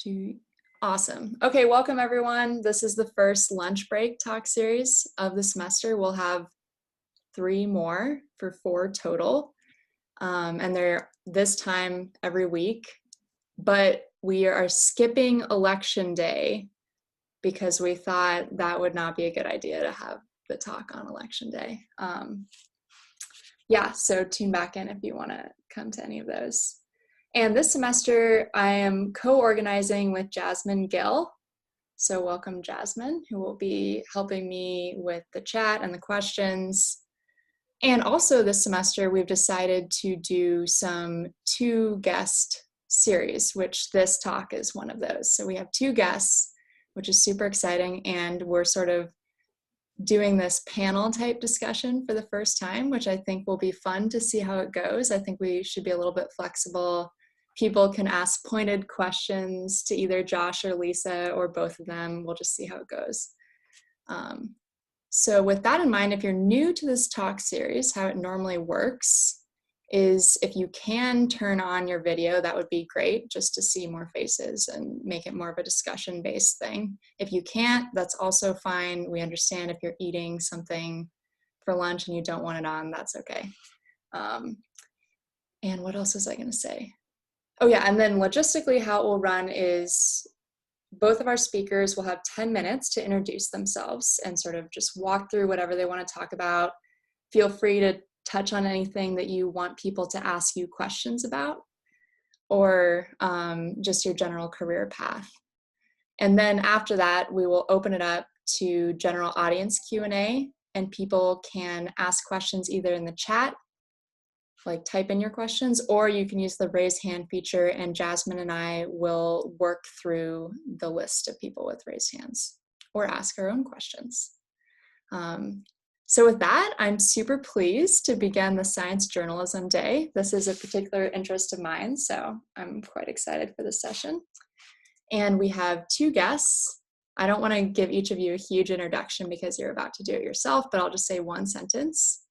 Do Awesome. Okay, welcome everyone. This is the first lunch break talk series of the semester. We'll have 3 more for 4 total, and they're this time every week. But we are skipping election day because we thought that would not be a good idea to have the talk on election day. Yeah, so tune back in if you want to come to any of those. And this semester, I am co-organizing with Jasmine Gill. So welcome, Jasmine, who will be helping me with the chat and the questions. And also this semester, we've decided to do some 2 guest series, which this talk is one of those. So we have 2 guests, which is super exciting. And we're sort of doing this panel type discussion for the first time, which I think will be fun to see how it goes. I think we should be a little bit flexible. People can ask pointed questions to either Josh or Lisa or both of them. We'll just see how it goes. So with that in mind, if you're new to this talk series, how it normally works is if you can turn on your video, that would be great, just to see more faces and make it more of a discussion-based thing. If you can't, that's also fine. We understand if you're eating something for lunch and you don't want it on, that's okay. And what else was I gonna say? Oh yeah, and then logistically how it will run is both of our speakers will have 10 minutes to introduce themselves and sort of just walk through whatever they want to talk about. Feel free to touch on anything that you want people to ask you questions about, or just your general career path. And then after that, we will open it up to general audience Q&A, and people can ask questions either in the chat, like type in your questions, or you can use the raise hand feature, and Jasmine and I will work through the list of people with raised hands or ask our own questions. So with that, I'm super pleased to begin the Science Journalism Day. This is a particular interest of mine, so I'm quite excited for this session. And we have 2 guests. I don't want to give each of you a huge introduction because you're about to do it yourself, but I'll just say one sentence.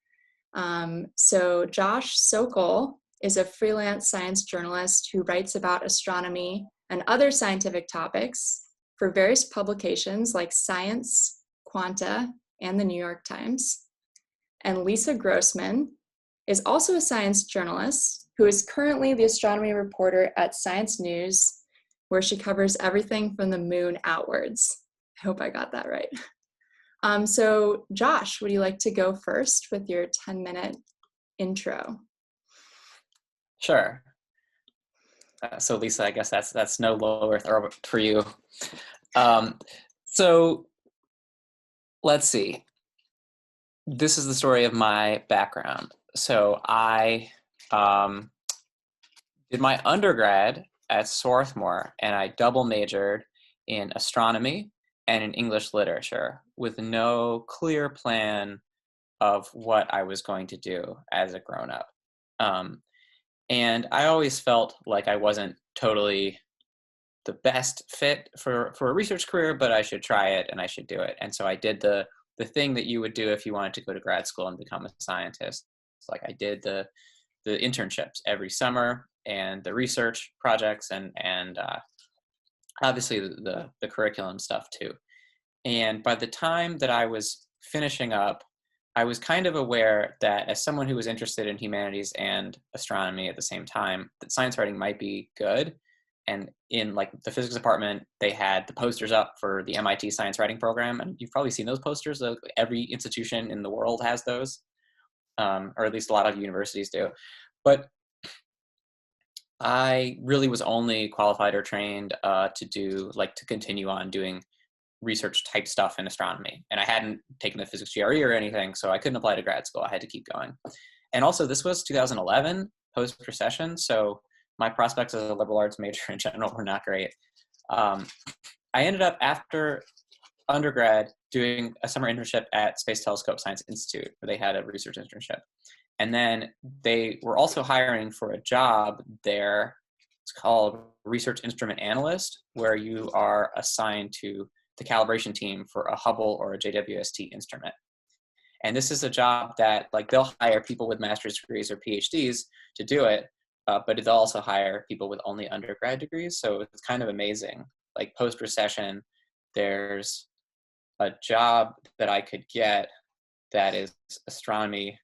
So Josh Sokol is a freelance science journalist who writes about astronomy and other scientific topics for various publications like Science, Quanta, and the New York Times. And Lisa Grossman is also a science journalist who is currently the astronomy reporter at Science News, where she covers everything from the moon outwards. I hope I got that right. So Josh, would you like to go first with your 10-minute intro? Sure. So Lisa, I guess that's no low Earth orbit for you. So let's see. This is the story of my background. So I did my undergrad at Swarthmore, and I double majored in astronomy and in English literature with no clear plan of what I was going to do as a grown-up. And I always felt like I wasn't totally the best fit for a research career, but I should try it and I should do it. And so I did the thing that you would do if you wanted to go to grad school and become a scientist. Like I did the internships every summer and the research projects and obviously the curriculum stuff too. And by the time that I was finishing up, I was kind of aware that as someone who was interested in humanities and astronomy at the same time, that science writing might be good. And in like the physics department, they had the posters up for the MIT science writing program. And you've probably seen those posters. Every institution in the world has those, or at least a lot of universities do. But I really was only qualified or trained to continue on doing research type stuff in astronomy. And I hadn't taken the physics GRE or anything, so I couldn't apply to grad school. I had to keep going. And also this was 2011, post-recession, so my prospects as a liberal arts major in general were not great. I ended up, after undergrad, doing a summer internship at Space Telescope Science Institute, where they had a research internship. And then they were also hiring for a job there. It's called Research Instrument Analyst, where you are assigned to the calibration team for a Hubble or a JWST instrument. And this is a job that, like, they'll hire people with master's degrees or PhDs to do it, but they'll also hire people with only undergrad degrees. So it's kind of amazing. Like post-recession, there's a job that I could get that is astronomy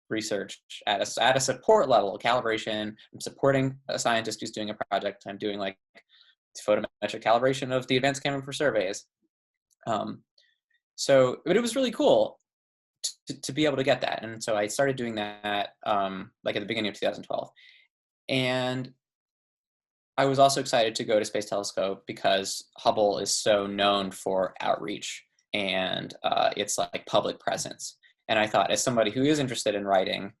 research at a support level, calibration. I'm supporting a scientist who's doing a project. I'm doing like photometric calibration of the advanced camera for surveys. But it was really cool to be able to get that. And so I started doing that like at the beginning of 2012. And I was also excited to go to Space Telescope because Hubble is so known for outreach and its like public presence. And I thought, as somebody who is interested in writing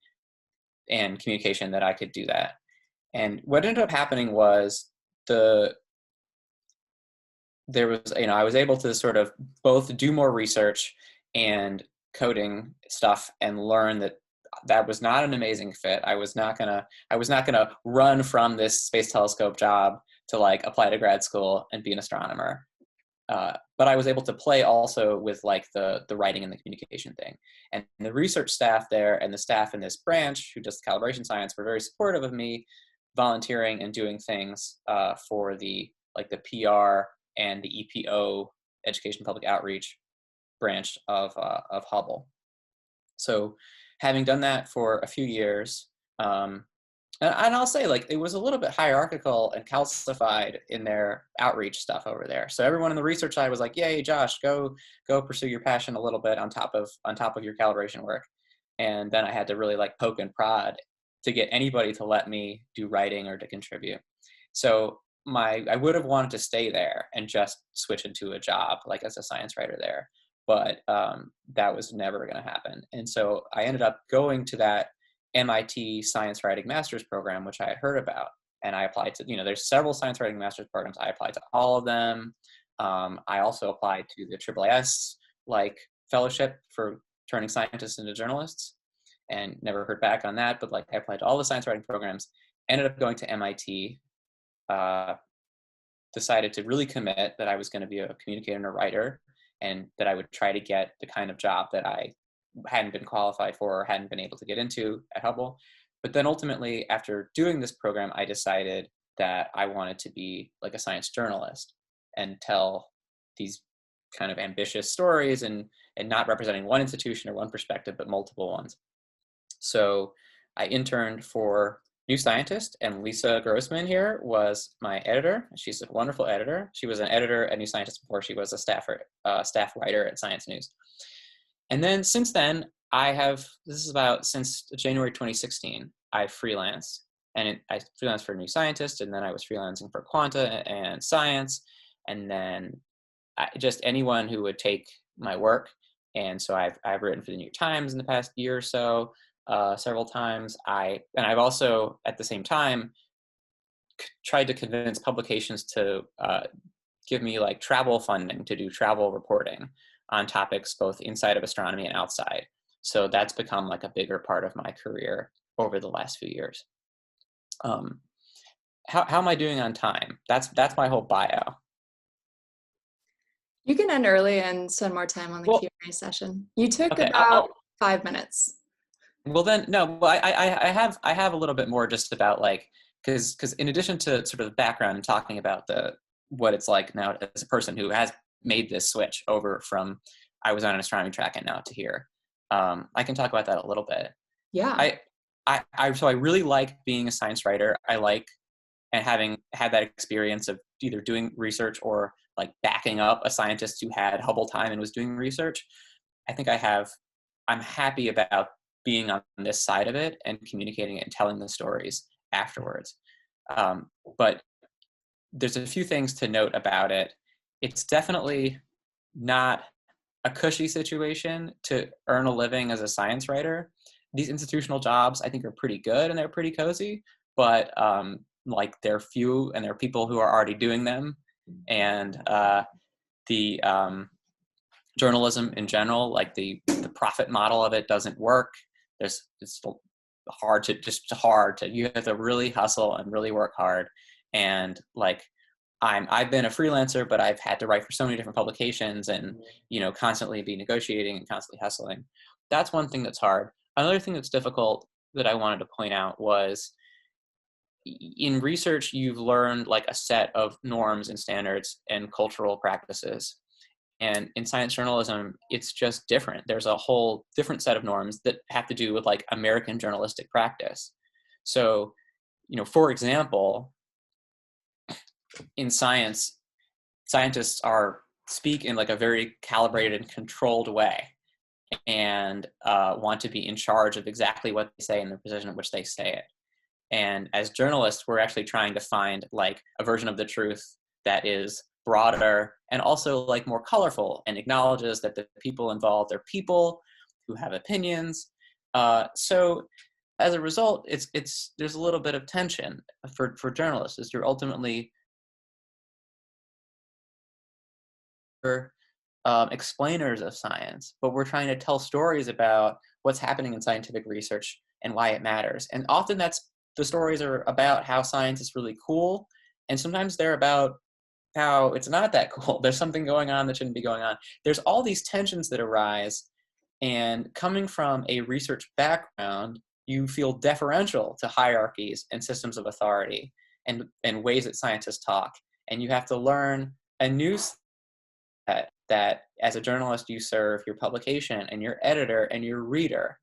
and communication, that I could do that. And what ended up happening was I was able to sort of both do more research and coding stuff and learn that was not an amazing fit. I was not gonna run from this Space Telescope job to like apply to grad school and be an astronomer. But I was able to play also with like the writing and the communication thing. And the research staff there and the staff in this branch who does calibration science were very supportive of me volunteering and doing things for the PR and the EPO, Education Public Outreach branch of Hubble. So having done that for a few years, and I'll say like it was a little bit hierarchical and calcified in their outreach stuff over there. So everyone in the research side was like, "Yay, Josh, go pursue your passion a little bit on top of your calibration work." And then I had to really like poke and prod to get anybody to let me do writing or to contribute. So I would have wanted to stay there and just switch into a job like as a science writer there, but that was never going to happen. And so I ended up going to that MIT science writing master's program, which I had heard about, and I applied to. There's several science writing master's programs. I applied to all of them. I also applied to the AAAS like fellowship for turning scientists into journalists, and never heard back on that. But like I applied to all the science writing programs. Ended up going to MIT. Decided to really commit that I was going to be a communicator and a writer, and that I would try to get the kind of job that I hadn't been qualified for or hadn't been able to get into at Hubble. But then ultimately, after doing this program, I decided that I wanted to be like a science journalist and tell these kind of ambitious stories and not representing one institution or one perspective, but multiple ones. So I interned for New Scientist, and Lisa Grossman here was my editor. She's a wonderful editor. She was an editor at New Scientist before she was a staff writer at Science News. And then since then, since January 2016, I freelance. And I freelanced for New Scientist, and then I was freelancing for Quanta and Science, and then just anyone who would take my work. And so I've written for the New York Times in the past year or so, several times. I've also, at the same time, tried to convince publications to give me like travel funding to do travel reporting on topics both inside of astronomy and outside. So that's become like a bigger part of my career over the last few years. How am I doing on time? That's my whole bio. You can end early and spend more time on the Q&A session. You took okay, about 5 minutes. Well then, no. Well, I have a little bit more just about like because in addition to sort of the background and talking about what it's like now as a person who has made this switch over from I was on an astronomy track and now to here, I can talk about that a little bit. Yeah. So I really like being a science writer. I like and having had that experience of either doing research or like backing up a scientist who had Hubble time and was doing research. I think I'm happy about being on this side of it and communicating it and telling the stories afterwards. But there's a few things to note about it. It's definitely not a cushy situation to earn a living as a science writer. These institutional jobs, I think, are pretty good and they're pretty cozy, but like they're few and there are people who are already doing them. And the journalism in general, like the profit model of it doesn't work. It's hard to you have to really hustle and really work hard. And like I've been a freelancer, but I've had to write for so many different publications and constantly be negotiating and constantly hustling. That's one thing that's hard. Another thing that's difficult that I wanted to point out was in research, you've learned like a set of norms and standards and cultural practices. And in science journalism, it's just different. There's a whole different set of norms that have to do with like American journalistic practice. So, for example, in science, scientists speak in like a very calibrated and controlled way, and want to be in charge of exactly what they say and the precision at which they say it. And as journalists, we're actually trying to find like a version of the truth that is broader and also like more colorful and acknowledges that the people involved are people who have opinions. So as a result, there's a little bit of tension for journalists, is you're ultimately explainers of science, but we're trying to tell stories about what's happening in scientific research and why it matters. And often the stories are about how science is really cool, and sometimes they're about how it's not that cool. There's something going on that shouldn't be going on. There's all these tensions that arise, and coming from a research background, you feel deferential to hierarchies and systems of authority and ways that scientists talk. And you have to learn a new set that as a journalist you serve your publication and your editor and your reader.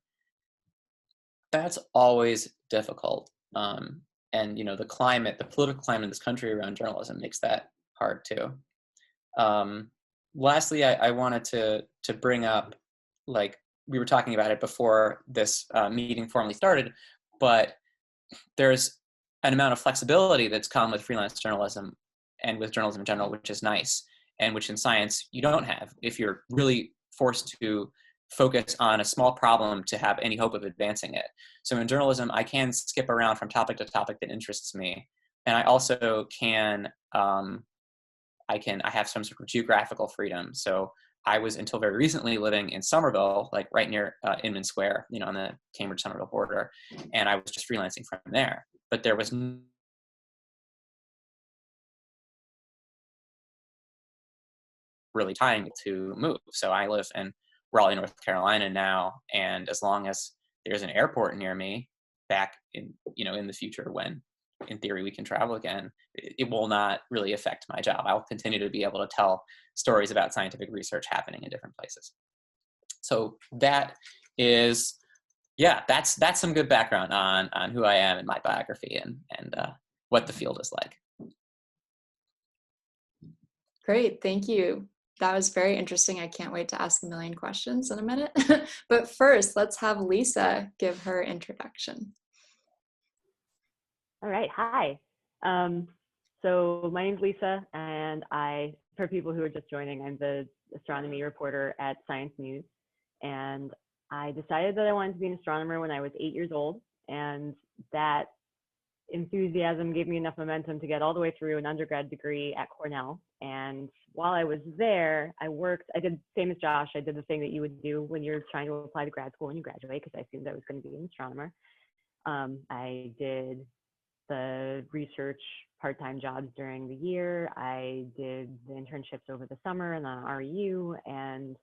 That's always difficult. And the political climate in this country around journalism makes that hard too. Lastly, I wanted to bring up, like we were talking about it before this meeting formally started, but there's an amount of flexibility that's come with freelance journalism and with journalism in general, which is nice, and which in science you don't have if you're really forced to focus on a small problem to have any hope of advancing it. So in journalism, I can skip around from topic to topic that interests me. And I also can, I have some sort of geographical freedom. So I was until very recently living in Somerville, like right near Inman Square, on the Cambridge-Somerville border. And I was just freelancing from there. But there was really tying to move. So I live in Raleigh, North Carolina now, and as long as there's an airport near me, back in in the future when, in theory, we can travel again, it will not really affect my job. I'll continue to be able to tell stories about scientific research happening in different places. So that is, yeah, that's some good background on who I am and my biography and what the field is like. Great, thank you. That was very interesting. I can't wait to ask a million questions in a minute. But first, let's have Lisa give her introduction. All right, hi. So my name's Lisa, and for people who are just joining, I'm the astronomy reporter at Science News. And I decided that I wanted to be an astronomer when I was 8 years old, and that enthusiasm gave me enough momentum to get all the way through an undergrad degree at Cornell. And while I was there, I did the same as Josh. I did the thing that you would do when you're trying to apply to grad school when you graduate, because I assumed I was going to be an astronomer. I did the research part-time jobs during the year. I did the internships over the summer and on REU, and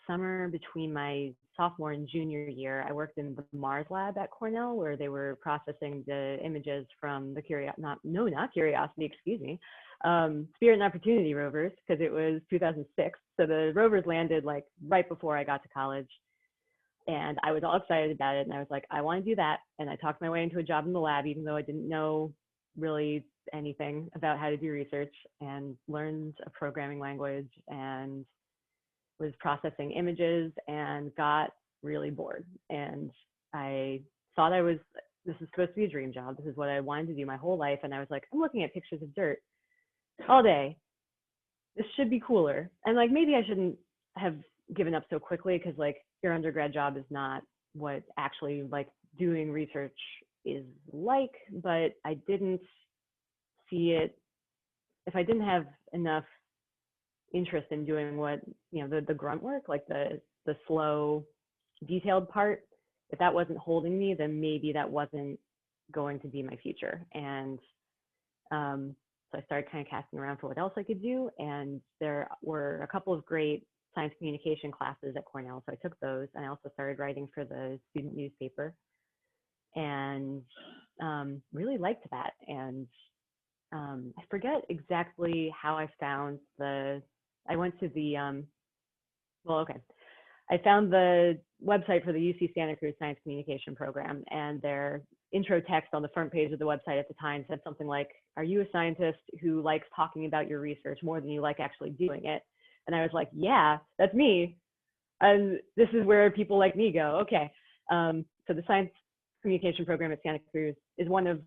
summer between my sophomore and junior year, I worked in the Mars lab at Cornell, where they were processing the images from the Spirit and Opportunity rovers, because it was 2006. So the rovers landed like right before I got to college. And I was all excited about it. And I was like, I want to do that. And I talked my way into a job in the lab, even though I didn't know really anything about how to do research, and learned a programming language and was processing images and got really bored. And I thought this is supposed to be a dream job. This is what I wanted to do my whole life. And I was like, I'm looking at pictures of dirt all day. This should be cooler. And like, maybe I shouldn't have given up so quickly, because like your undergrad job is not what actually like doing research is like. But I didn't see it, if I didn't have enough interest in doing what, the grunt work, like the slow, detailed part, if that wasn't holding me, then maybe that wasn't going to be my future. And so I started kind of casting around for what else I could do. And there were a couple of great science communication classes at Cornell, so I took those. And I also started writing for the student newspaper. and really liked that. And I forget exactly how I found I went to the, I found the website for the UC Santa Cruz Science Communication Program, and their intro text on the front page of the website at the time said something like, "Are you a scientist who likes talking about your research more than you like actually doing it?" And I was like, yeah, that's me. And this is where people like me go. Okay. So the Science Communication Program at Santa Cruz is one of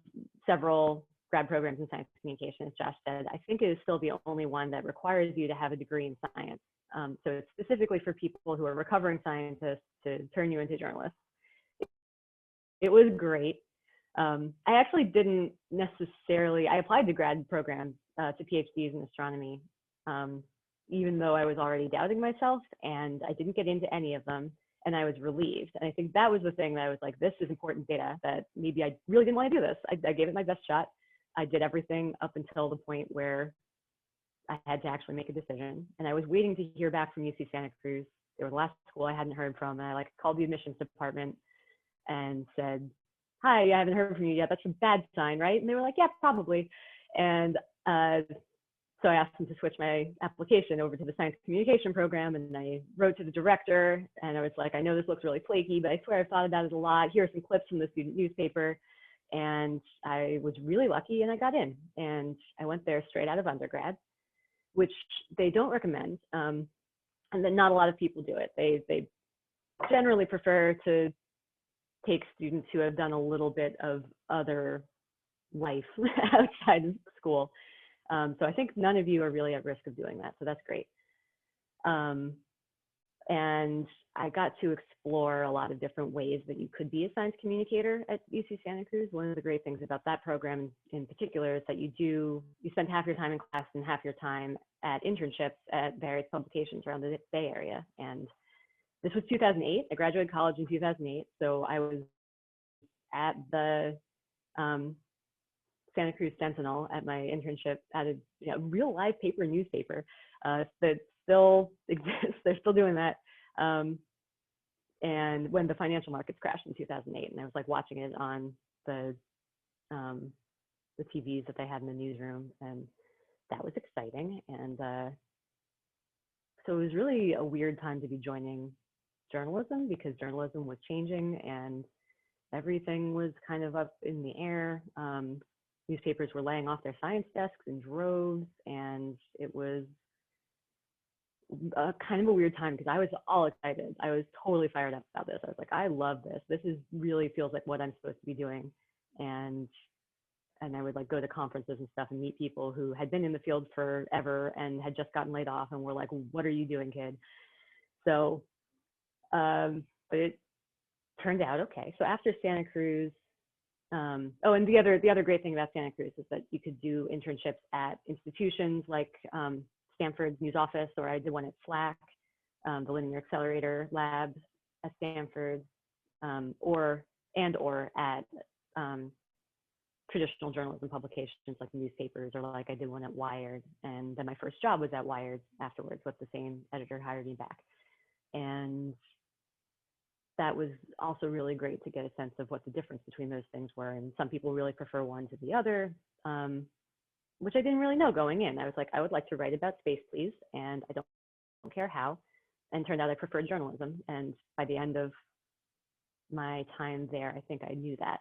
several grad programs in science communication, as Josh said. I think it is still the only one that requires you to have a degree in science. So it's specifically for people who are recovering scientists to turn you into journalists. It was great. I actually didn't necessarily, I applied to grad programs, to PhDs in astronomy, even though I was already doubting myself, and I didn't get into any of them, and I was relieved. And I think that was the thing that I was like, this is important data that maybe I really didn't want to do this. I gave it my best shot. I did everything up until the point where I had to actually make a decision. And I was waiting to hear back from UC Santa Cruz. They were the last school I hadn't heard from. And I called the admissions department and said, "Hi, I haven't heard from you yet. That's a bad sign, right?" And they were like, "Yeah, probably." And so I asked them to switch my application over to the science communication program, and I wrote to the director, and I was like, "I know this looks really flaky, but I swear I've thought about it a lot. Here are some clips from the student newspaper." And I was really lucky, and I got in, and I went there straight out of undergrad, which they don't recommend, and then not a lot of people do it. They generally prefer to take students who have done a little bit of other life outside of school. So I think none of you are really at risk of doing that, so that's great. And I got to explore a lot of different ways that you could be a science communicator at UC Santa Cruz. One of the great things about that program in particular is that you spend half your time in class and half your time at internships at various publications around the Bay Area. And this was 2008. I graduated college in 2008, so I was at the Santa Cruz Sentinel at my internship at a real live paper newspaper that still exists. They're still doing that. And when the financial markets crashed in 2008, and I was watching it on the TVs that they had in the newsroom, and that was exciting. And so it was really a weird time to be joining journalism, because journalism was changing and everything was kind of up in the air. Newspapers were laying off their science desks in droves, and it was kind of a weird time because I was all excited. I was totally fired up about this. I was like, I love this. This really feels like what I'm supposed to be doing. And I would go to conferences and stuff and meet people who had been in the field forever and had just gotten laid off and were like, "What are you doing, kid?" So, but it turned out okay. So after Santa Cruz, and the other great thing about Santa Cruz is that you could do internships at institutions like Stanford's News Office, or I did one at SLAC, the Linear Accelerator Lab at Stanford, or at traditional journalism publications like newspapers, or I did one at Wired. And then my first job was at Wired afterwards, with the same editor hired me back. And that was also really great to get a sense of what the difference between those things were. And some people really prefer one to the other, which I didn't really know going in. I was like, I would like to write about space, please, and I don't care how. And turned out I preferred journalism. And by the end of my time there, I think I knew that.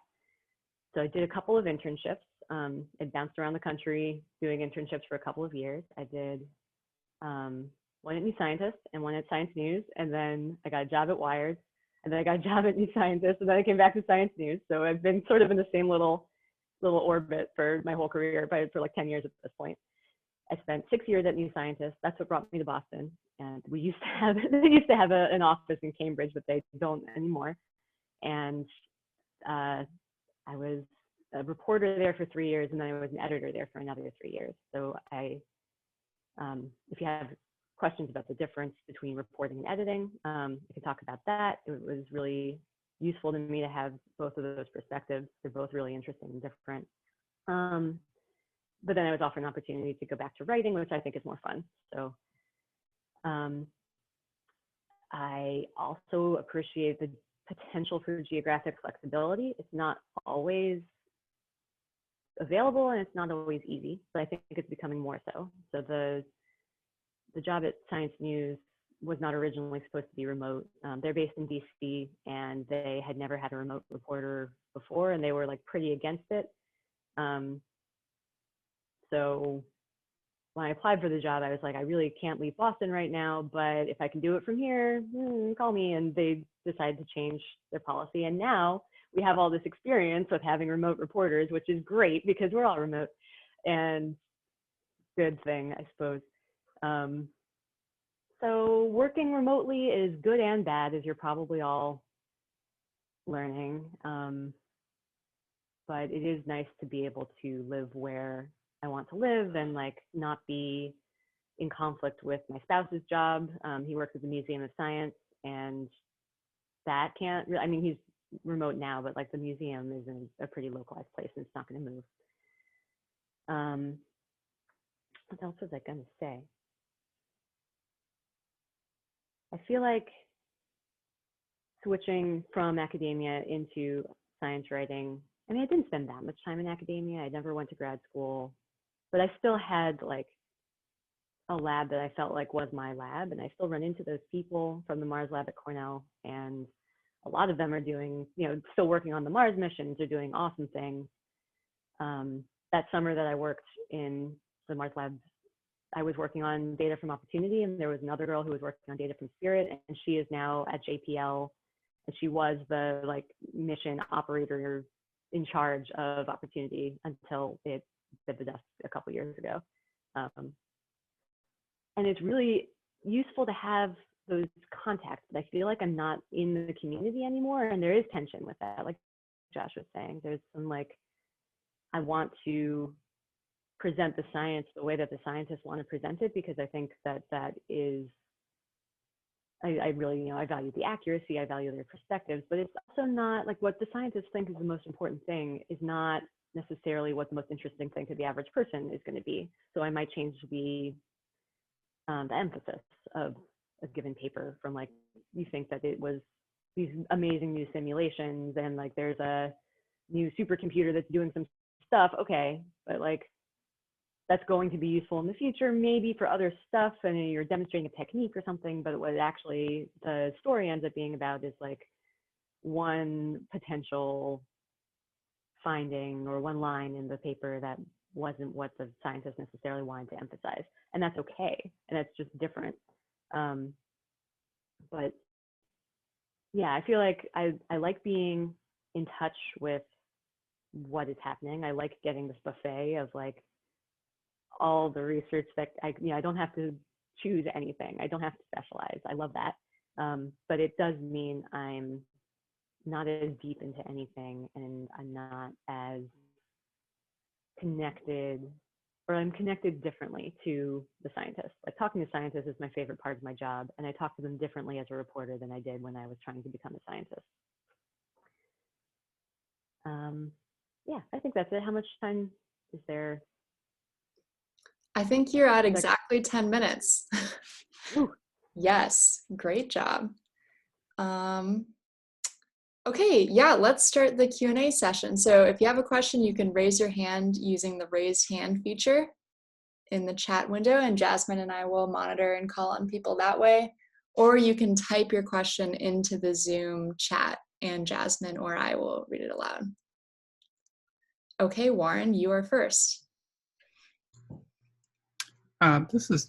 So I did a couple of internships. I bounced around the country doing internships for a couple of years. I did one at New Scientist and one at Science News, and then I got a job at Wired, and then I got a job at New Scientist, and then I came back to Science News. So I've been sort of in the same little orbit for my whole career, for 10 years at this point. I spent 6 years at New Scientist. That's what brought me to Boston. And they used to have an office in Cambridge, but they don't anymore. And I was a reporter there for 3 years, and then I was an editor there for another 3 years. So if you have questions about the difference between reporting and editing, we can talk about that. It was really useful to me to have both of those perspectives. They're both really interesting and different. But then I was offered an opportunity to go back to writing, which I think is more fun. So I also appreciate the potential for geographic flexibility. It's not always available and it's not always easy, but I think it's becoming more so. So the job at Science News was not originally supposed to be remote. They're based in DC and they had never had a remote reporter before and they were like pretty against it. So when I applied for the job, I was like, I really can't leave Boston right now, but if I can do it from here, call me. And they decided to change their policy. And now we have all this experience of having remote reporters, which is great because we're all remote and good thing, I suppose. So working remotely is good and bad, as you're probably all learning. But it is nice to be able to live where I want to live and like not be in conflict with my spouse's job. He works at the Museum of Science and that can't really, I mean, he's remote now, but like the museum is in a pretty localized place and it's not going to move. What else was I going to say? I feel like switching from academia into science writing, I mean, I didn't spend that much time in academia. I never went to grad school, but I still had like a lab that I felt like was my lab. And I still run into those people from the Mars lab at Cornell. And a lot of them are doing, you know, still working on the Mars missions, are doing awesome things. That summer that I worked in the Mars lab, I was working on data from Opportunity, and there was another girl who was working on data from Spirit, and she is now at JPL, and she was the like mission operator in charge of Opportunity until it bit the dust a couple years ago. And it's really useful to have those contacts, but I feel like I'm not in the community anymore, and there is tension with that. Like Josh was saying, there's some like, I want to present the science the way that the scientists want to present it, because I think that that is, I really, you know, I value the accuracy, I value their perspectives, but it's also not like what the scientists think is the most important thing is not necessarily what the most interesting thing to the average person is going to be. So I might change the emphasis of a given paper from like, you think that it was these amazing new simulations and like there's a new supercomputer that's doing some stuff, okay, but like that's going to be useful in the future, maybe for other stuff, and you're demonstrating a technique or something, but what actually the story ends up being about is like one potential finding or one line in the paper that wasn't what the scientists necessarily wanted to emphasize. And that's okay, and that's just different. But yeah, I feel like I like being in touch with what is happening. I like getting this buffet of like all the research that I don't have to choose anything. I don't have to specialize. I love that. But it does mean I'm not as deep into anything and I'm not as connected, or I'm connected differently to the scientists. Like talking to scientists is my favorite part of my job, and I talk to them differently as a reporter than I did when I was trying to become a scientist. Yeah, I think that's it. How much time is there? I think you're at exactly 10 minutes. Yes, great job. Okay, yeah, let's start the Q&A session. So if you have a question, you can raise your hand using the raised hand feature in the chat window, and Jasmine and I will monitor and call on people that way. Or you can type your question into the Zoom chat and Jasmine or I will read it aloud. Okay, Warren, you are first. This is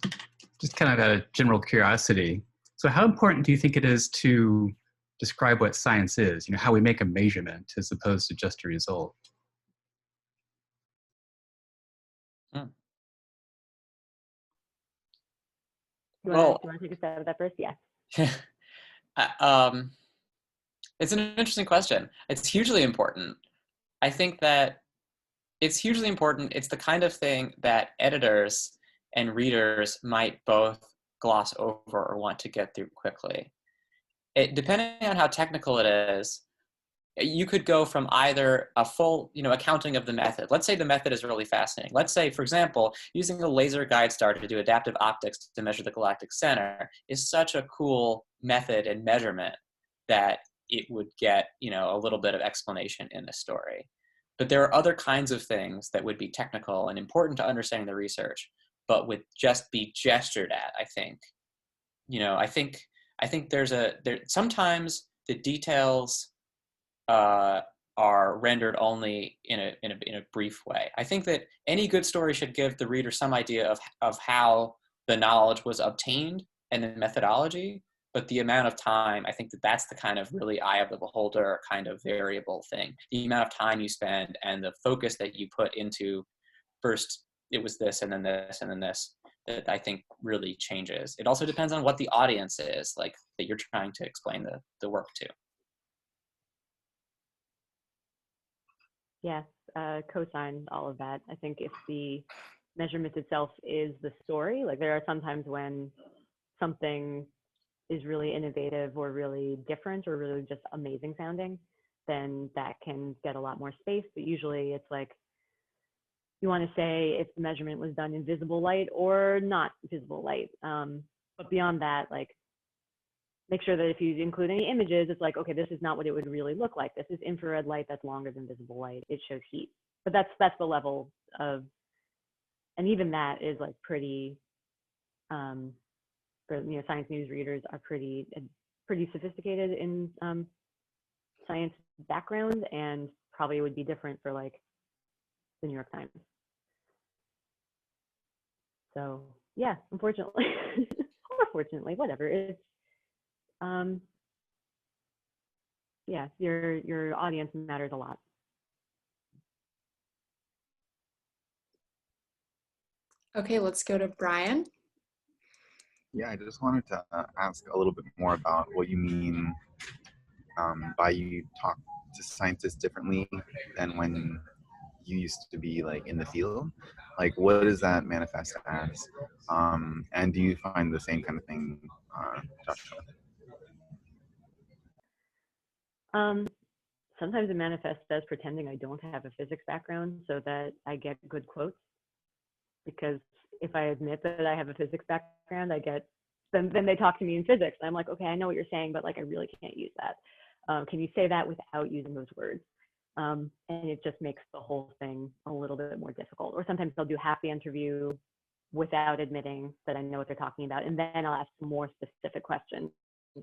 just kind of out of general curiosity. So how important do you think it is to describe what science is, you know, how we make a measurement as opposed to just a result? Do you want to take a stab at that first? Yeah. It's an interesting question. It's hugely important. I think that it's hugely important. It's the kind of thing that editors and readers might both gloss over or want to get through quickly. Depending on how technical it is, you could go from either a full, accounting of the method. Let's say the method is really fascinating. Let's say, for example, using a laser guide star to do adaptive optics to measure the galactic center is such a cool method and measurement that it would get, a little bit of explanation in the story. But there are other kinds of things that would be technical and important to understanding the research, but would just be gestured at, I think. I think sometimes the details are rendered only in a brief way. I think that any good story should give the reader some idea of how the knowledge was obtained and the methodology, but the amount of time, I think that's the kind of really eye of the beholder kind of variable thing. The amount of time you spend and the focus that you put into first it was this and then this and then this, that I think really changes. It also depends on what the audience is, like, that you're trying to explain the work to. Yes, co-sign all of that. I think if the measurement itself is the story, like there are some times when something is really innovative or really different or really just amazing sounding, then that can get a lot more space. But usually it's like, you want to say if the measurement was done in visible light or not visible light. But beyond that, like, make sure that if you include any images, it's like, okay, this is not what it would really look like. This is infrared light that's longer than visible light. It shows heat. But that's the level of, and even that is like pretty, for science news readers are pretty sophisticated in science background, and probably would be different for like the New York Times. So yeah, unfortunately, or fortunately, whatever. It's yeah, your audience matters a lot. Okay, let's go to Brian. Yeah, I just wanted to ask a little bit more about what you mean by you talk to scientists differently than when you used to be like in the field. Like, what does that manifest as? And do you find the same kind of thing, Joshua? Sometimes it manifests as pretending I don't have a physics background so that I get good quotes. Because if I admit that I have a physics background, then they talk to me in physics. And I'm like, okay, I know what you're saying, but like, I really can't use that. Can you say that without using those words? And it just makes the whole thing a little bit more difficult. Or sometimes they'll do half the interview without admitting that I know what they're talking about. And then I'll ask more specific questions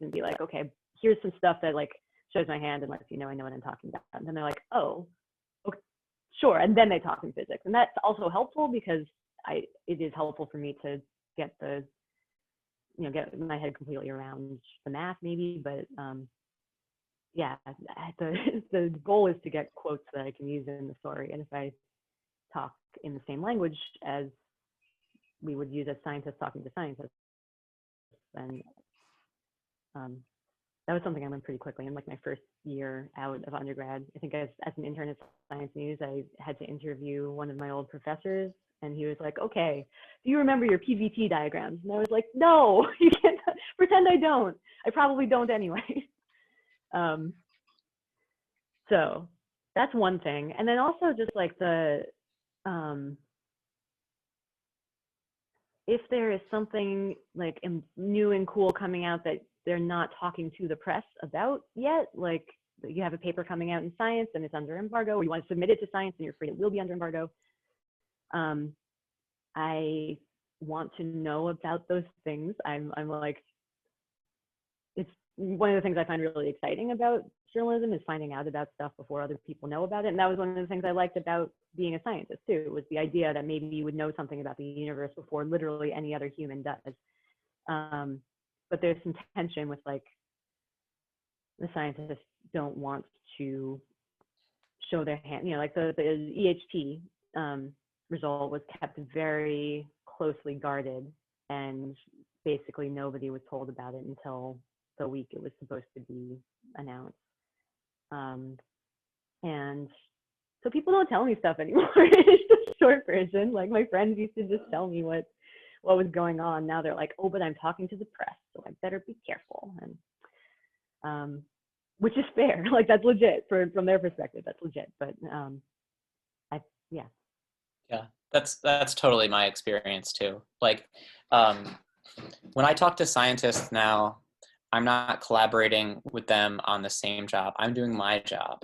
and be like, okay, here's some stuff that like shows my hand and lets you know I know what I'm talking about. And then they're like, oh, okay, sure. And then they talk in physics. And that's also helpful because it is helpful for me to get get my head completely around the math maybe, but yeah, the goal is to get quotes that I can use in the story. And if I talk in the same language as we would use as scientists talking to scientists, then that was something I learned pretty quickly in like my first year out of undergrad. I think as an intern at Science News, I had to interview one of my old professors, and he was like, okay, do you remember your PVT diagrams? And I was like, no, you can't pretend I don't. I probably don't anyway. So that's one thing. And then also just like if there is something like new and cool coming out that they're not talking to the press about yet, like you have a paper coming out in Science and it's under embargo, or you want to submit it to Science and you're afraid it will be under embargo, I want to know about those things. I'm like, it's one of the things I find really exciting about journalism is finding out about stuff before other people know about it. And that was one of the things I liked about being a scientist too, was the idea that maybe you would know something about the universe before literally any other human does. But there's some tension with like, the scientists don't want to show their hand, like the EHT result was kept very closely guarded, and basically nobody was told about it until the week it was supposed to be announced. And so people don't tell me stuff anymore. It's the short version. Like my friends used to just tell me what was going on. Now they're like, oh, but I'm talking to the press, so I better be careful. And which is fair. Like that's legit from their perspective. That's legit. But Yeah, that's totally my experience too. Like when I talk to scientists now, I'm not collaborating with them on the same job. I'm doing my job.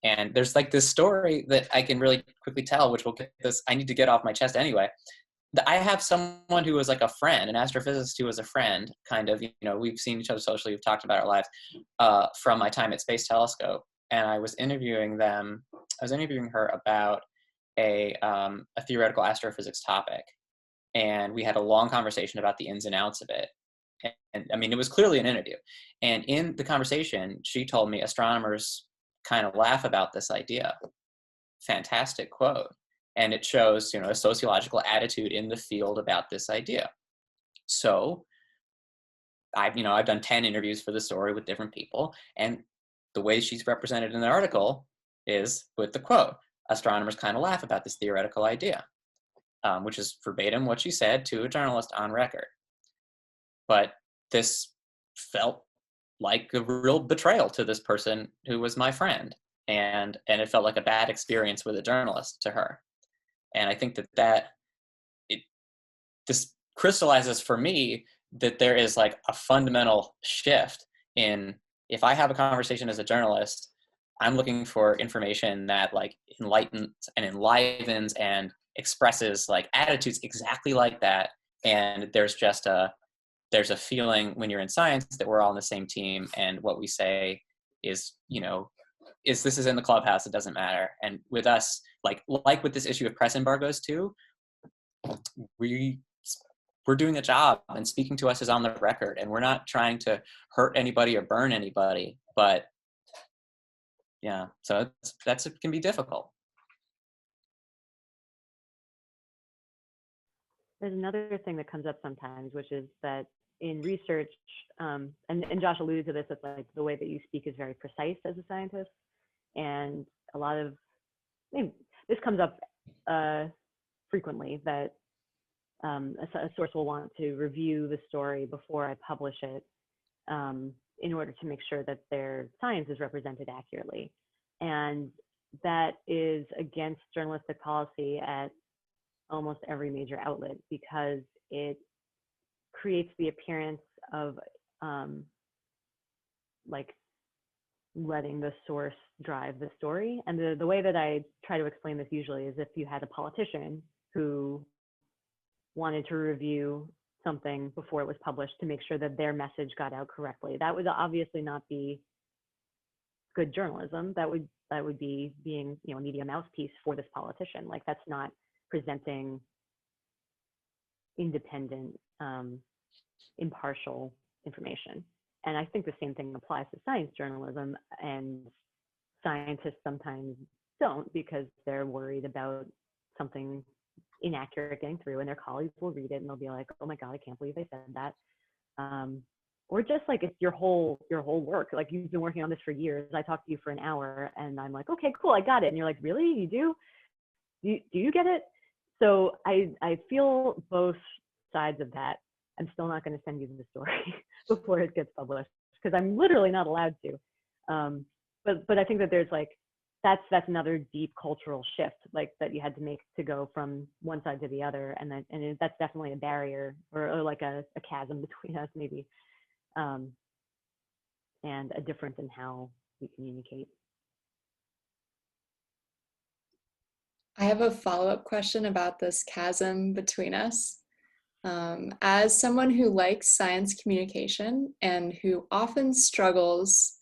And there's like this story that I can really quickly tell, which will get this, I need to get off my chest anyway. I have someone who was like a friend, an astrophysicist who was a friend, kind of, we've seen each other socially, we've talked about our lives, from my time at Space Telescope. And I was interviewing her about a theoretical astrophysics topic. And we had a long conversation about the ins and outs of it. And I mean, it was clearly an interview. And in the conversation, she told me astronomers kind of laugh about this idea. Fantastic quote. And it shows, a sociological attitude in the field about this idea. So I've done 10 interviews for the story with different people. And the way she's represented in the article is with the quote, astronomers kind of laugh about this theoretical idea, which is verbatim what she said to a journalist on record. But this felt like a real betrayal to this person who was my friend. And it felt like a bad experience with a journalist to her. And I think this crystallizes for me that there is like a fundamental shift in, if I have a conversation as a journalist, I'm looking for information that like enlightens and enlivens and expresses like attitudes exactly like that. And there's a feeling when you're in science that we're all on the same team, and what we say is, this is in the clubhouse, it doesn't matter. And with us, like with this issue of press embargoes too, we're doing a job, and speaking to us is on the record, and we're not trying to hurt anybody or burn anybody. But yeah, so it can be difficult. There's another thing that comes up sometimes, which is that in research, and Josh alluded to this, it's like the way that you speak is very precise as a scientist. And a lot of, this comes up frequently, that a source will want to review the story before I publish it in order to make sure that their science is represented accurately. And that is against journalistic policy at almost every major outlet, because it creates the appearance of like letting the source drive the story. And the way that I try to explain this usually is, if you had a politician who wanted to review something before it was published to make sure that their message got out correctly, that would obviously not be good journalism. That would be being, a media mouthpiece for this politician. Like, that's not presenting independent, impartial information. And I think the same thing applies to science journalism, and scientists sometimes don't, because they're worried about something inaccurate getting through, and their colleagues will read it and they'll be like, oh my God, I can't believe they said that. Or just like, it's your whole work. Like, you've been working on this for years. I talked to you for an hour and I'm like, okay, cool, I got it. And you're like, really? You do? Do you get it? So I feel both sides of that. I'm still not going to send you the story before it gets published, because I'm literally not allowed to. But I think that there's like, that's another deep cultural shift, like, that you had to make to go from one side to the other. And that's definitely a barrier, or like a chasm between us maybe, and a difference in how we communicate. I have a follow-up question about this chasm between us. As someone who likes science communication and who often struggles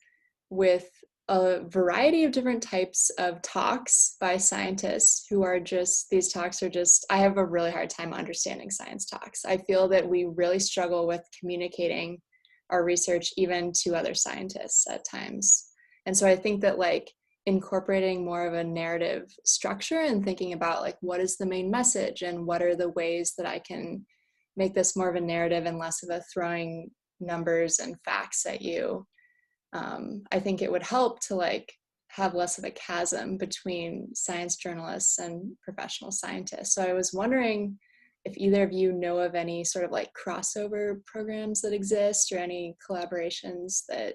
with a variety of different types of talks by scientists who are just, these talks are just, I have a really hard time understanding science talks. I feel that we really struggle with communicating our research even to other scientists at times. And so I think that like incorporating more of a narrative structure and thinking about like, what is the main message and what are the ways that I can make this more of a narrative and less of a throwing numbers and facts at you. I think it would help to like have less of a chasm between science journalists and professional scientists. So I was wondering if either of you know of any sort of like crossover programs that exist, or any collaborations that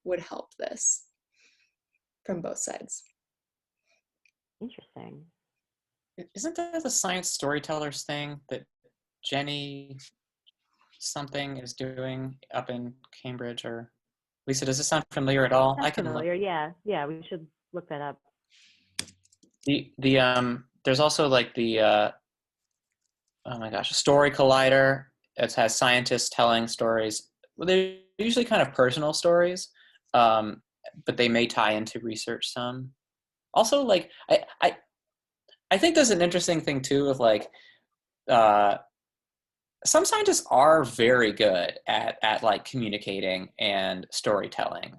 would help this from both sides. Interesting. Isn't there the science storytellers thing that Jenny something is doing up in Cambridge. Or Lisa, does this sound familiar at all? That's I can familiar. Yeah, yeah. We should look that up. There's also like the oh my gosh, Story Collider. It has scientists telling stories. Well, they're usually kind of personal stories, but they may tie into research some. Also, like I think there's an interesting thing too of like some scientists are very good at like communicating and storytelling,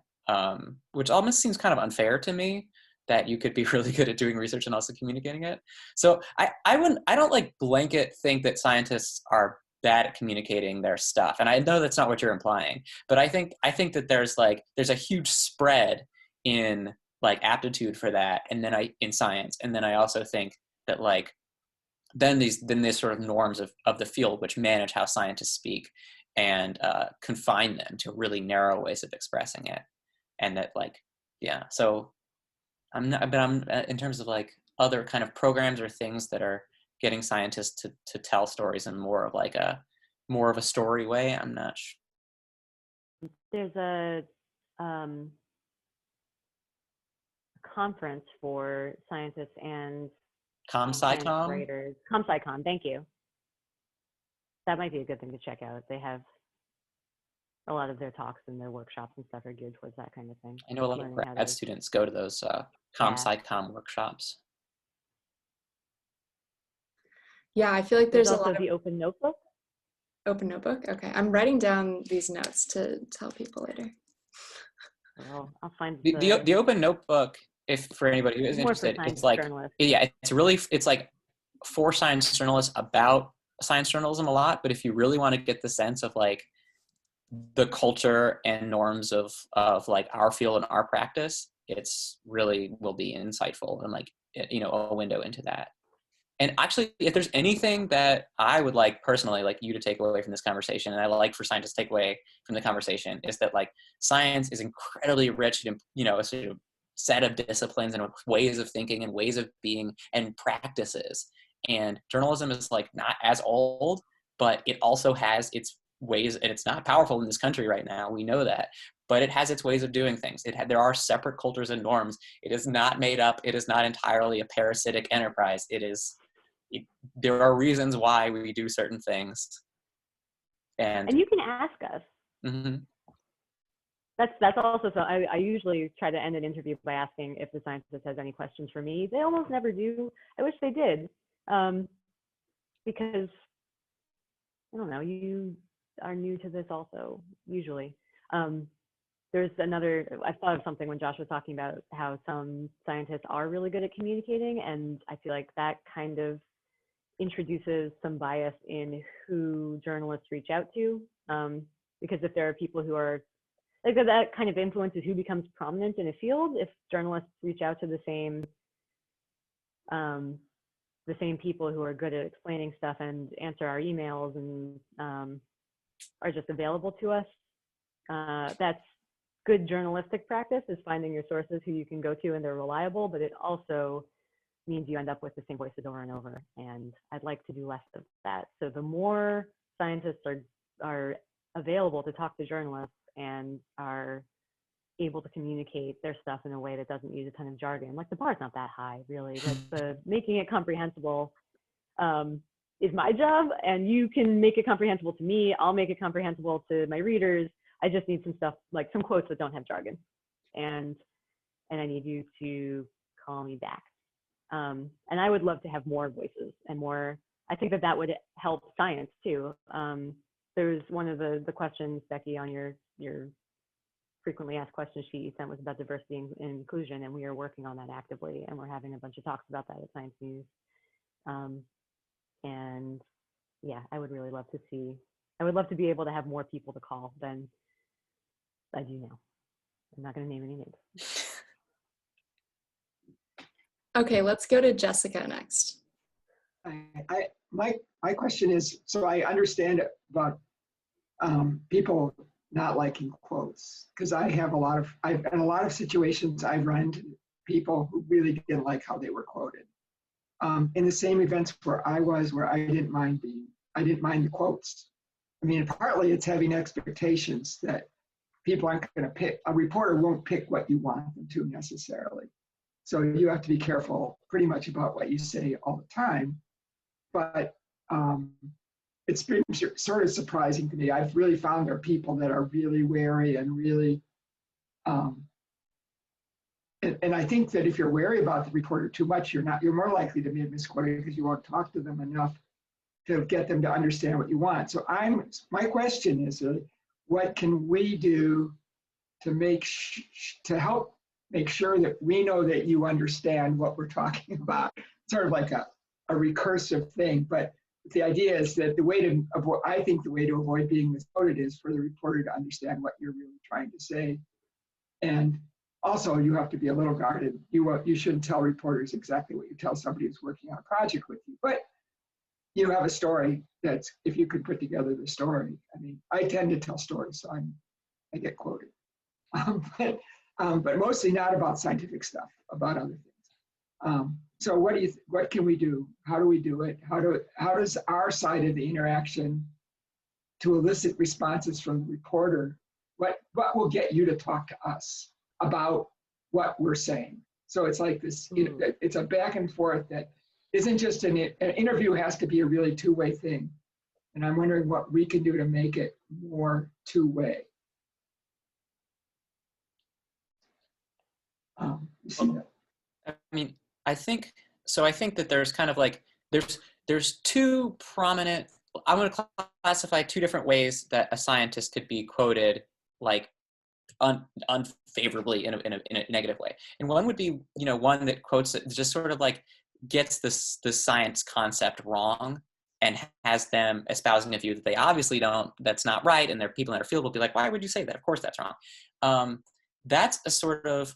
which almost seems kind of unfair to me that you could be really good at doing research and also communicating it. So I don't like blanket think that scientists are bad at communicating their stuff. And I know that's not what you're implying, but I think that there's a huge spread in like aptitude for that. And then in science. And then I also think that like, then these sort of norms of the field, which manage how scientists speak and confine them to really narrow ways of expressing it. And that like, yeah, so I'm in terms of like other kind of programs or things that are getting scientists to tell stories in more of a story way. I'm not sure. There's a conference for scientists and science ComSciCom? writers. ComSciCom, thank you. That might be a good thing to check out. They have a lot of their talks and their workshops and stuff are geared towards that kind of thing. I know a lot of grad students go to those ComSciCom workshops. Yeah, I feel like there's also a lot the of Open Notebook. Open Notebook. Okay, I'm writing down these notes to tell people later. Well, I'll find the Open Notebook. If for anybody who is interested, it's like it's like for science journalists about science journalism a lot. But if you really want to get the sense of like the culture and norms of like our field and our practice, it's really will be insightful and like a window into that. And actually, if there's anything that I would like personally like you to take away from this conversation, and I like for scientists to take away from the conversation, is that like science is incredibly rich in a sort of set of disciplines and ways of thinking and ways of being and practices. And journalism is like not as old, but it also has its ways, and it's not powerful in this country right now. We know that, but it has its ways of doing things. There are separate cultures and norms. It is not made up. It is not entirely a parasitic enterprise. There are reasons why we do certain things, and you can ask us. Mm-hmm. That's also so. I usually try to end an interview by asking if the scientist has any questions for me. They almost never do. I wish they did, because I don't know. You are new to this also. Usually, there's another. I thought of something when Josh was talking about how some scientists are really good at communicating, and I feel like that kind of introduces some bias in who journalists reach out to, because if there are people who are like that kind of influences who becomes prominent in a field. If journalists reach out to the same people who are good at explaining stuff and answer our emails and are just available to us, that's good journalistic practice, is finding your sources who you can go to and they're reliable, but it also means you end up with the same voices over and over. And I'd like to do less of that. So the more scientists are available to talk to journalists and are able to communicate their stuff in a way that doesn't use a ton of jargon, like the bar's not that high, really. Like the making it comprehensible is my job, and you can make it comprehensible to me. I'll make it comprehensible to my readers. I just need some stuff, like some quotes that don't have jargon, and I need you to call me back. And I would love to have more voices and more. I think that would help science too. There's one of the questions, Becky, on your frequently asked questions sheet you sent was about diversity and inclusion, and we are working on that actively, and we're having a bunch of talks about that at Science News. And yeah, I would really love to see. I would love to be able to have more people to call than I do now. I'm not going to name any names. Okay, let's go to Jessica next. My question is, so I understand about people not liking quotes, because in a lot of situations I've run into people who really didn't like how they were quoted. In the same events where I didn't mind the quotes, I mean, partly it's having expectations that people aren't going to pick, a reporter won't pick what you want them to necessarily. So you have to be careful pretty much about what you say all the time. But it's been sort of surprising to me. I've really found there are people that are really wary and really, and I think that if you're wary about the reporter too much, you're more likely to be misquoted because you won't talk to them enough to get them to understand what you want. So my question is, what can we do to to help make sure that we know that you understand what we're talking about? Sort of like a recursive thing, but the idea is that I think the way to avoid being misquoted is for the reporter to understand what you're really trying to say. And also, you have to be a little guarded. You shouldn't tell reporters exactly what you tell somebody who's working on a project with you, but you have a story that's, if you could put together the story. I mean, I tend to tell stories, so I get quoted, but mostly not about scientific stuff, about other things. So what can we do? How do we do it? How does our side of the interaction to elicit responses from the reporter, what will get you to talk to us about what we're saying? So it's like this, it's a back and forth that isn't just an interview has to be a really two-way thing. And I'm wondering what we can do to make it more two-way. You see that? I mean, I think that there's kind of like, there's two prominent, I'm going to classify two different ways that a scientist could be quoted, like unfavorably in a negative way. And one would be, one that quotes it just sort of like gets the science concept wrong and has them espousing a view that they obviously don't, that's not right. And there are people in their field will be like, why would you say that? Of course that's wrong. That's a sort of,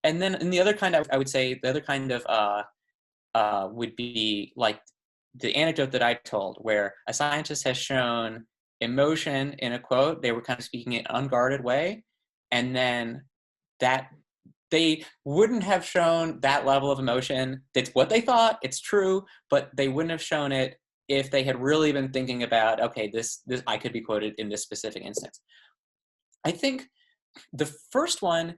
and then in the other kind, I would say the other kind of would be like the anecdote that I told, where a scientist has shown emotion in a quote. They were kind of speaking in an unguarded way, and then that they wouldn't have shown that level of emotion. That's what they thought. It's true, but they wouldn't have shown it if they had really been thinking about, okay, this I could be quoted in this specific instance. I think the first one,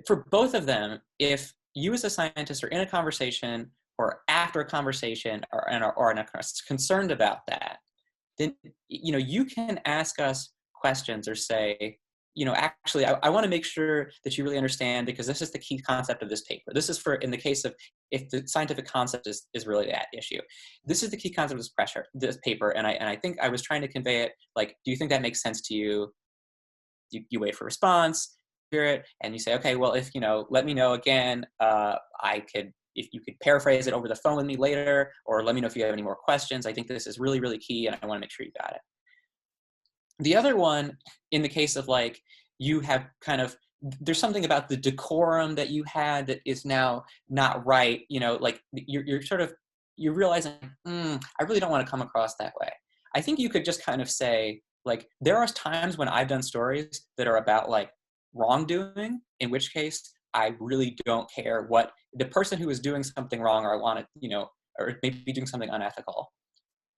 for both of them, if you as a scientist are in a conversation or after a conversation or concerned about that, then you can ask us questions or say, actually, I want to make sure that you really understand, because this is the key concept of this paper. This is in the case of if the scientific concept is really that issue. This is the key concept of this paper, and I think I was trying to convey it. Like, do you think that makes sense to you? You wait for a response, hear it, and you say, okay, well, if let me know again. If you could paraphrase it over the phone with me later, or let me know if you have any more questions. I think this is really, really key, and I want to make sure you got it. The other one, in the case of like, you have there's something about the decorum that you had that is now not right, like you're realizing, I really don't want to come across that way. I think you could just kind of say, like, there are times when I've done stories that are about like wrongdoing, in which case I really don't care what the person who is doing something wrong, or I want to, or maybe doing something unethical.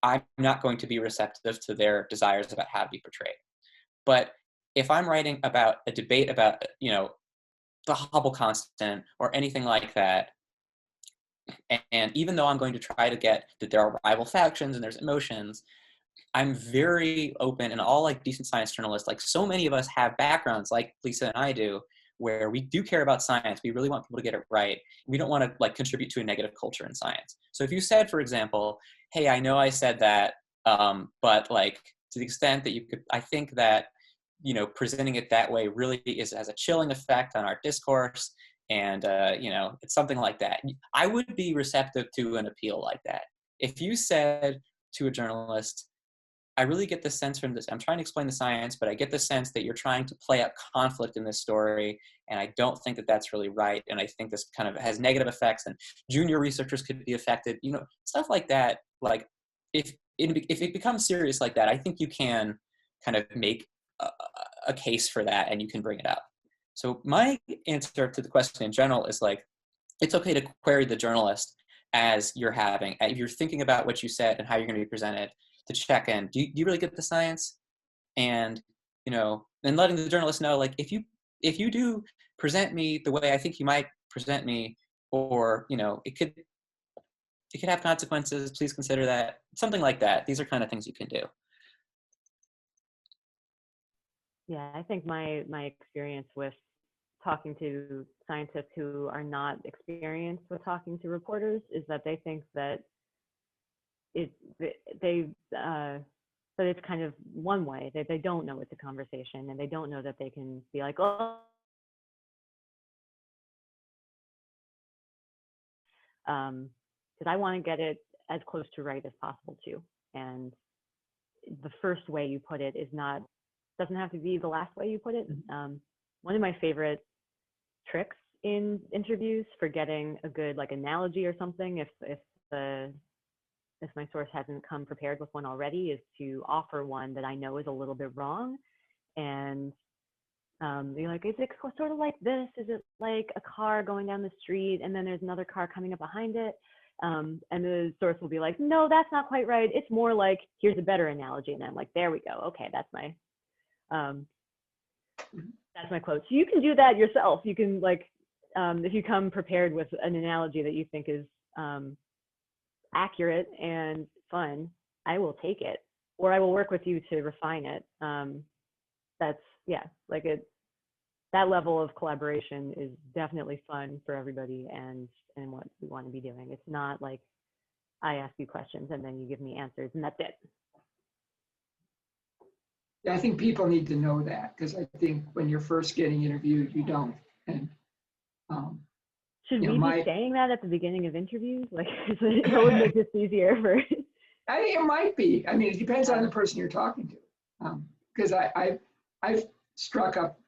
I'm not going to be receptive to their desires about how to be portrayed. But if I'm writing about a debate about, the Hubble constant or anything like that, and even though I'm going to try to get that there are rival factions and there's emotions, I'm very open, and all like decent science journalists, like so many of us have backgrounds like Lisa and I do, where we do care about science. We really want people to get it right. We don't want to like contribute to a negative culture in science. So if you said, for example, hey, I know I said that, but like to the extent that you could, I think that, presenting it that way really has a chilling effect on our discourse. And, it's something like that. I would be receptive to an appeal like that. If you said to a journalist, I really get the sense from this, I'm trying to explain the science, but I get the sense that you're trying to play up conflict in this story, and I don't think that that's really right, and I think this kind of has negative effects, and junior researchers could be affected, stuff like that. Like, if it becomes serious like that, I think you can kind of make a case for that, and you can bring it up. So my answer to the question in general is like, it's okay to query the journalist as you're thinking about what you said and how you're going to be presented. to check in. Do you really get the science? And, and letting the journalist know, like, if you do present me the way I think you might present me, or, it could have consequences, please consider that. Something like that. These are kind of things you can do. Yeah, I think my experience with talking to scientists who are not experienced with talking to reporters is that they think that that it's kind of one way, that they don't know it's a conversation, and they don't know that they can be like, oh, because I want to get it as close to right as possible too. And the first way you put it doesn't have to be the last way you put it. One of my favorite tricks in interviews for getting a good analogy or something, if my source hasn't come prepared with one already, is to offer one that I know is a little bit wrong, and you're like, is it sort of like this? Is it like a car going down the street and then there's another car coming up behind it? And the source will be like, no, that's not quite right. It's more like, here's a better analogy. And I'm like, there we go. Okay, that's my quote. So you can do that yourself. You can if you come prepared with an analogy that you think is accurate and fun, I will take it, or I will work with you to refine it. That's that level of collaboration is definitely fun for everybody, and what we want to be doing. It's not like I ask you questions and then you give me answers and that's it. Yeah, I think people need to know that, because I think when you're first getting interviewed, you don't. And should we be saying that at the beginning of interviews? Like, that would make this easier for. I think it might be. I mean, it depends on the person you're talking to. Because I've struck up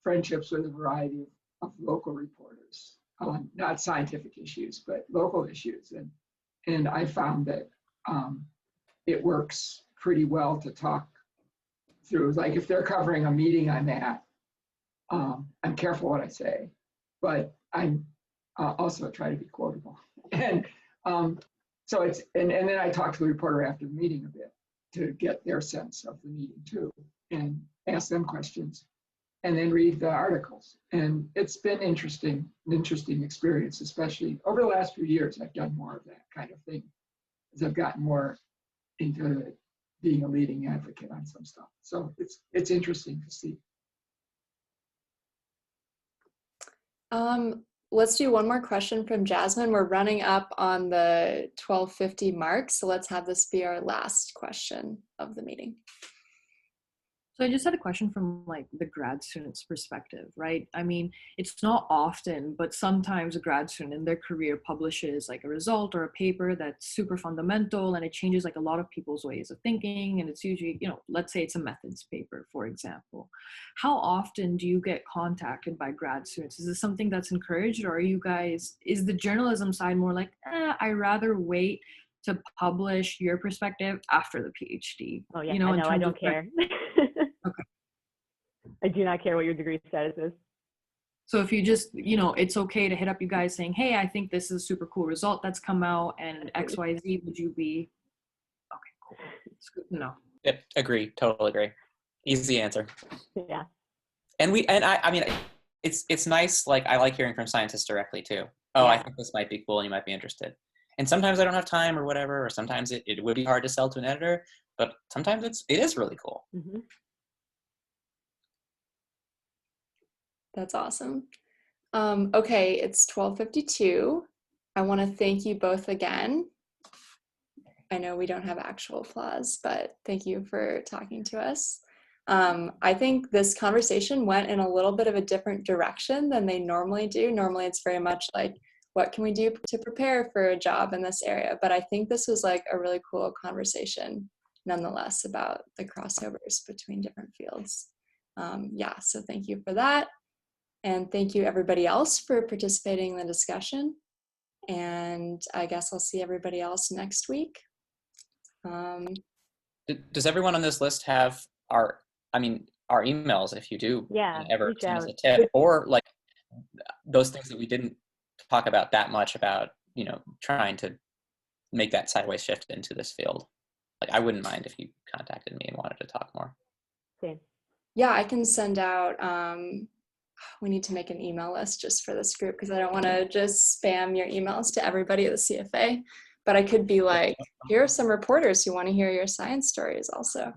friendships with a variety of local reporters on not scientific issues, but local issues. And I found that it works pretty well to talk through. Like, if they're covering a meeting I'm at, I'm careful what I say, but I'm also try to be quotable. And so it's, and then I talk to the reporter after the meeting a bit to get their sense of the meeting too, and ask them questions, and then read the articles. And it's been an interesting experience, especially over the last few years. I've done more of that kind of thing as I've gotten more into being a leading advocate on some stuff. So it's interesting to see. Let's do one more question from Jasmine. We're running up on the 12:50 mark, so let's have this be our last question of the meeting. So I just had a question from the grad student's perspective, right? I mean, it's not often, but sometimes a grad student in their career publishes a result or a paper that's super fundamental, and it changes a lot of people's ways of thinking. And it's usually, let's say it's a methods paper, for example. How often do you get contacted by grad students? Is this something that's encouraged, or is the journalism side more like, I rather wait to publish your perspective after the PhD? Oh yeah, I don't care. Okay. I do not care what your degree status is. So if you just, it's okay to hit up you guys saying, hey, I think this is a super cool result that's come out, and XYZ, would you be, okay, cool. It's good to know. Yep, agree, totally agree. Easy answer. Yeah. And I mean, it's nice, I like hearing from scientists directly too. Oh, yeah. I think this might be cool and you might be interested. And sometimes I don't have time or whatever, or sometimes it would be hard to sell to an editor, but sometimes it is really cool. Mm-hmm. That's awesome. Okay, it's 12:52. I want to thank you both again. I know we don't have actual applause, but thank you for talking to us. I think this conversation went in a little bit of a different direction than they normally do. Normally it's very much what can we do to prepare for a job in this area? But I think this was a really cool conversation nonetheless about the crossovers between different fields. So thank you for that. And thank you everybody else for participating in the discussion. And I guess I'll see everybody else next week. Does everyone on this list have our emails, if you do ever send us a tip, or those things that we didn't talk about that much about, trying to make that sideways shift into this field? like I wouldn't mind if you contacted me and wanted to talk more. Same. Yeah, I can send out, we need to make an email list just for this group because I don't want to just spam your emails to everybody at the CFA. But I could be like, here are some reporters who want to hear your science stories also.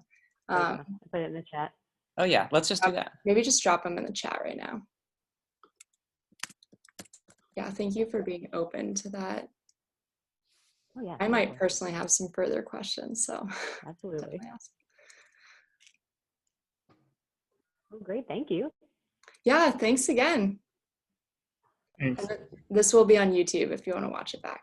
I put it in the chat. Oh yeah, let's just do that. Maybe just drop them in the chat right now. Yeah, thank you for being open to that. Oh yeah. I might personally have some further questions, so Absolutely. definitely ask. Oh, great. Thank you. Yeah, thanks again. Thanks. This will be on YouTube if you want to watch it back.